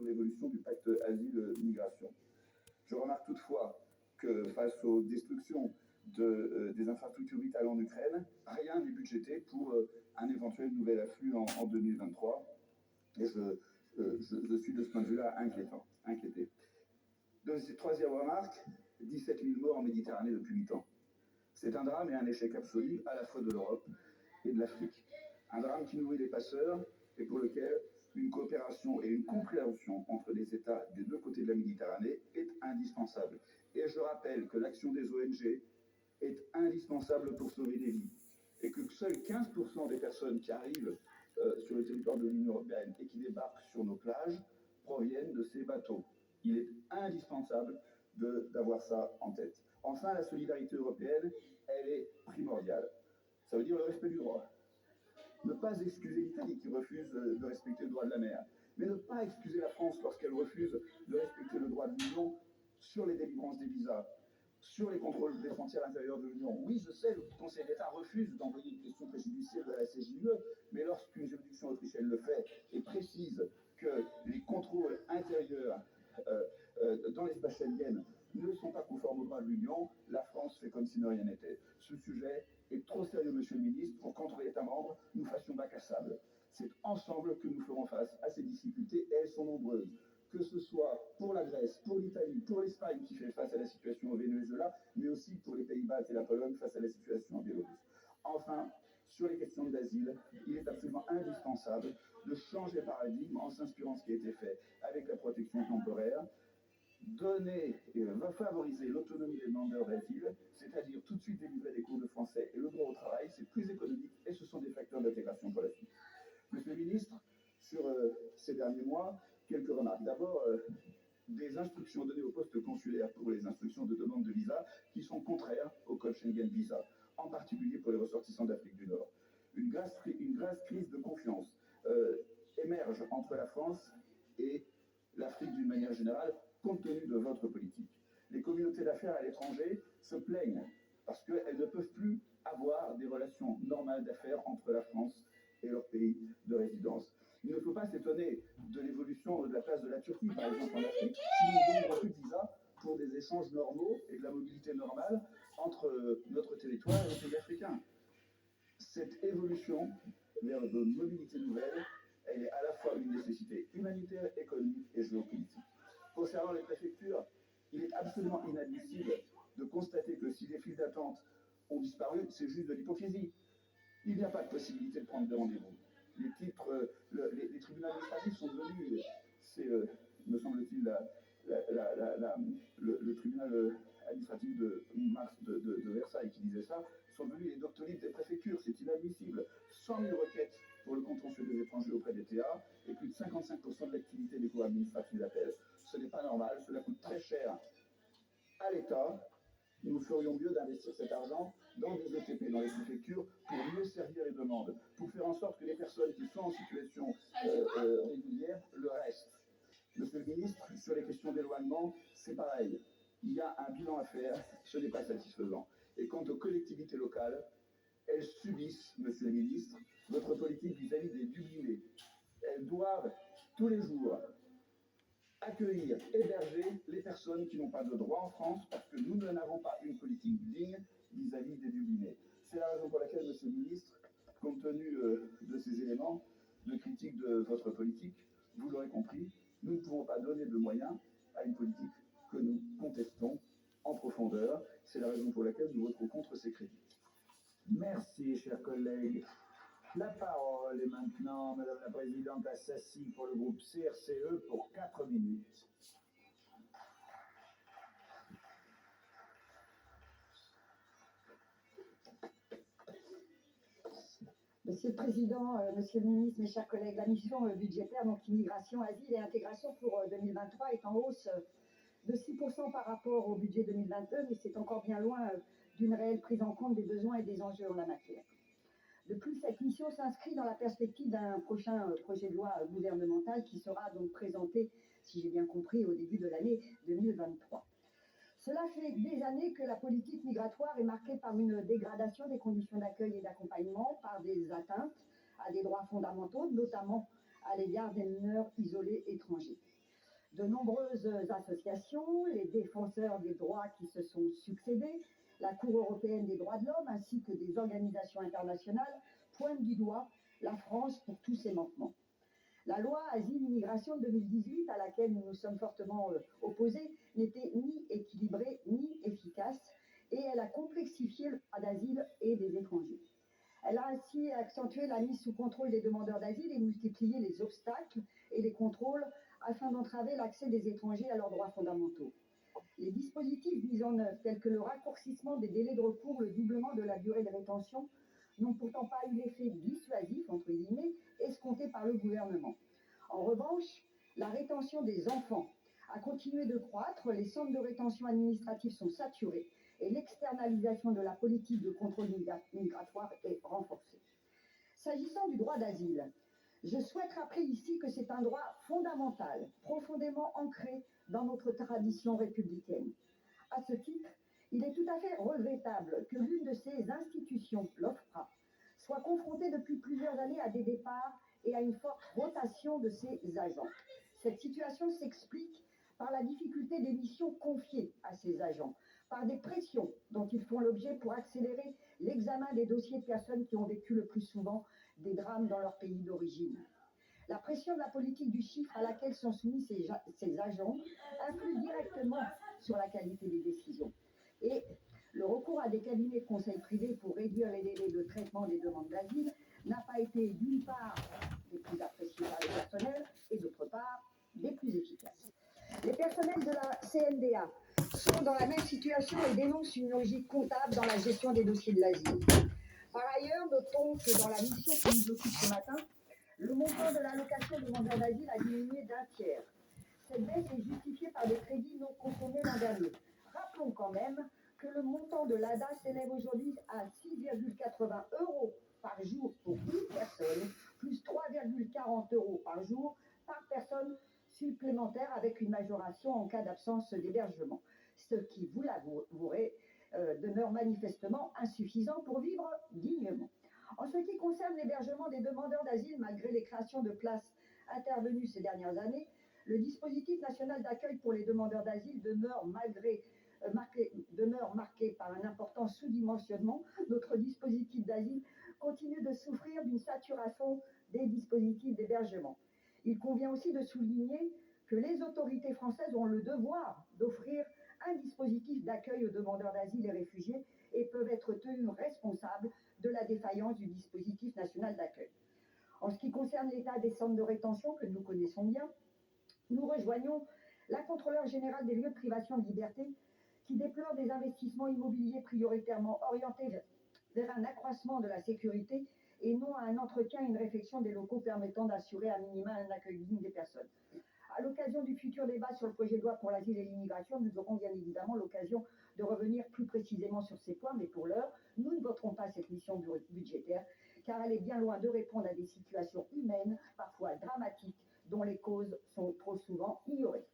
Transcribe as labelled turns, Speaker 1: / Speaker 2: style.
Speaker 1: l'évolution du pacte asile-migration. Je remarque toutefois que face aux destructions des infrastructures vitales en Ukraine, rien n'est budgété pour un éventuel nouvel afflux en 2023. Et je suis de ce point de vue-là inquiété. Troisième remarque, 17 000 morts en Méditerranée depuis 8 ans. C'est un drame et un échec absolu à la fois de l'Europe et de l'Afrique. Un drame qui nourrit les passeurs et pour lequel une coopération et une compréhension entre les États des deux côtés de la Méditerranée est indispensable. Et je rappelle que l'action des ONG est indispensable pour sauver des vies et que seuls 15% des personnes qui arrivent sur le territoire de l'Union européenne et qui débarquent sur nos plages proviennent de ces bateaux. Il est indispensable d'avoir ça en tête. Enfin, la solidarité européenne, elle est primordiale. Ça veut dire le respect du droit. Ne pas excuser l'Italie qui refuse de respecter le droit de la mer, mais ne pas excuser la France lorsqu'elle refuse de respecter le droit de l'Union sur les délivrances des visas, sur les contrôles des frontières intérieures de l'Union. Oui, je sais, le Conseil d'État refuse d'envoyer une question préjudicielle de la CJUE, mais lorsqu'une juridiction autrichienne le fait et précise que les contrôles intérieurs dans l'espace Schengen ne sont pas conformes au droit de l'Union, la France fait comme si de rien n'était. Ce sujet est trop sérieux, Monsieur le Ministre, pour qu'entre États membres, nous fassions bac à sable. C'est ensemble que nous ferons face à ces difficultés, et elles sont nombreuses. Que ce soit pour la Grèce, pour l'Italie, pour l'Espagne qui fait face à la situation au Venezuela, mais aussi pour les Pays-Bas et la Pologne face à la situation en Biélorussie. Enfin, sur les questions d'asile, il est absolument indispensable de changer de paradigme en s'inspirant de ce qui a été fait avec la protection temporaire, va favoriser l'autonomie des demandeurs d'asile, c'est-à-dire tout de suite délivrer des cours de français et le droit au travail, c'est plus économique et ce sont des facteurs d'intégration pour la suite. Monsieur le ministre, sur ces derniers mois, quelques remarques. D'abord, des instructions données au poste consulaire pour les instructions de demande de visa qui sont contraires au code Schengen Visa, en particulier pour les ressortissants d'Afrique du Nord. Une grasse crise de confiance émerge entre la France et l'Afrique d'une manière générale, compte tenu de votre politique. Les communautés d'affaires à l'étranger se plaignent parce qu'elles ne peuvent plus avoir des relations normales d'affaires entre la France et leur pays de résidence. Il ne faut pas s'étonner de l'évolution de la place de la Turquie, par exemple en Afrique, si nous ne donnons plus de visa pour des échanges normaux et de la mobilité normale entre notre territoire et les pays africains. Cette évolution vers de mobilités nouvelles, elle est à la fois une nécessité humanitaire, économique et géopolitique. Concernant les préfectures, il est absolument inadmissible de constater que si les files d'attente ont disparu, c'est juste de l'hypocrisie. Il n'y a pas de possibilité de prendre de rendez-vous. Les tribunaux administratifs sont devenus, c'est, me semble-t-il, le tribunal administratif de Versailles qui disait ça, sont devenus les doctolibres des préfectures. C'est inadmissible. 100 000 requêtes pour le contentieux des étrangers auprès des TA et plus de 55% de l'activité des cours administratifs d'appel. Ce n'est pas normal, cela coûte très cher à l'État. Nous ferions mieux d'investir cet argent dans des ETP, dans les préfectures, pour mieux servir les demandes, pour faire en sorte que les personnes qui sont en situation régulière le restent. Monsieur le ministre, sur les questions d'éloignement, c'est pareil. Il y a un bilan à faire, ce n'est pas satisfaisant. Et quant aux collectivités locales, elles subissent, monsieur le ministre, votre politique vis-à-vis des Dublinés. Elles doivent tous les jours accueillir, héberger les personnes qui n'ont pas de droit en France parce que nous n'avons pas une politique digne vis-à-vis des Dublinés. C'est la raison pour laquelle, monsieur le ministre, compte tenu de ces éléments de critique de votre politique, vous l'aurez compris, nous ne pouvons pas donner de moyens à une politique que nous contestons en profondeur. C'est la raison pour laquelle nous voterons contre ces crédits.
Speaker 2: Merci, chers collègues. La parole est maintenant Madame la Présidente Assassi pour le groupe CRCE pour 4 minutes.
Speaker 3: Monsieur le Président, Monsieur le Ministre, mes chers collègues, la mission budgétaire, donc immigration, asile et intégration pour 2023 est en hausse de 6% par rapport au budget 2022, mais c'est encore bien loin d'une réelle prise en compte des besoins et des enjeux en la matière. De plus, cette mission s'inscrit dans la perspective d'un prochain projet de loi gouvernemental qui sera donc présenté, si j'ai bien compris, au début de l'année 2023. Cela fait des années que la politique migratoire est marquée par une dégradation des conditions d'accueil et d'accompagnement, par des atteintes à des droits fondamentaux, notamment à l'égard des mineurs isolés étrangers. De nombreuses associations, les défenseurs des droits qui se sont succédés, la Cour européenne des droits de l'homme ainsi que des organisations internationales pointent du doigt la France pour tous ses manquements. La loi Asile-Immigration de 2018, à laquelle nous nous sommes fortement opposés, n'était ni équilibrée ni efficace et elle a complexifié le droit d'asile et des étrangers. Elle a ainsi accentué la mise sous contrôle des demandeurs d'asile et multiplié les obstacles et les contrôles afin d'entraver l'accès des étrangers à leurs droits fondamentaux. Les dispositifs mis en œuvre, tels que le raccourcissement des délais de recours, le doublement de la durée de rétention, n'ont pourtant pas eu l'effet dissuasif, entre guillemets, escompté par le gouvernement. En revanche, la rétention des enfants a continué de croître, les centres de rétention administrative sont saturés et l'externalisation de la politique de contrôle migratoire est renforcée. S'agissant du droit d'asile, je souhaite rappeler ici que c'est un droit fondamental, profondément ancré dans notre tradition républicaine. À ce titre, il est tout à fait regrettable que l'une de ces institutions, l'OFPRA, soit confrontée depuis plusieurs années à des départs et à une forte rotation de ses agents. Cette situation s'explique par la difficulté des missions confiées à ces agents, par des pressions dont ils font l'objet pour accélérer l'examen des dossiers de personnes qui ont vécu le plus souvent des drames dans leur pays d'origine. La pression de la politique du chiffre à laquelle sont soumis ces agents influe directement sur la qualité des décisions. Et le recours à des cabinets de conseil privés pour réduire les délais de traitement des demandes d'asile n'a pas été d'une part des plus appréciés par les personnels et d'autre part des plus efficaces. Les personnels de la CNDA sont dans la même situation et dénoncent une logique comptable dans la gestion des dossiers de l'asile. Par ailleurs, notons que dans la mission qui nous occupe ce matin, le montant de l'allocation demandeur d'asile a diminué d'un tiers. Cette baisse est justifiée par des crédits non consommés l'an dernier. Rappelons quand même que le montant de l'ADA s'élève aujourd'hui à 6,80 € par jour pour une personne, plus 3,40 € par jour par personne supplémentaire avec une majoration en cas d'absence d'hébergement. Ce qui, vous l'avouerez, demeure manifestement insuffisant pour vivre dignement. En ce qui concerne l'hébergement des demandeurs d'asile, malgré les créations de places intervenues ces dernières années, le dispositif national d'accueil pour les demandeurs d'asile demeure marqué par un important sous-dimensionnement. Notre dispositif d'asile continue de souffrir d'une saturation des dispositifs d'hébergement. Il convient aussi de souligner que les autorités françaises ont le devoir d'offrir un dispositif d'accueil aux demandeurs d'asile et réfugiés et peuvent être tenus responsables de la défaillance du dispositif national d'accueil. En ce qui concerne l'état des centres de rétention que nous connaissons bien, nous rejoignons la contrôleure générale des lieux de privation de liberté qui déplore des investissements immobiliers prioritairement orientés vers un accroissement de la sécurité et non à un entretien et une réfection des locaux permettant d'assurer à minima un accueil digne des personnes. À l'occasion du futur débat sur le projet de loi pour l'asile et l'immigration, nous aurons bien évidemment l'occasion de revenir plus précisément sur ces points, mais pour l'heure, nous ne voterons pas cette mission budgétaire, car elle est bien loin de répondre à des situations humaines, parfois dramatiques, dont les causes sont trop souvent ignorées.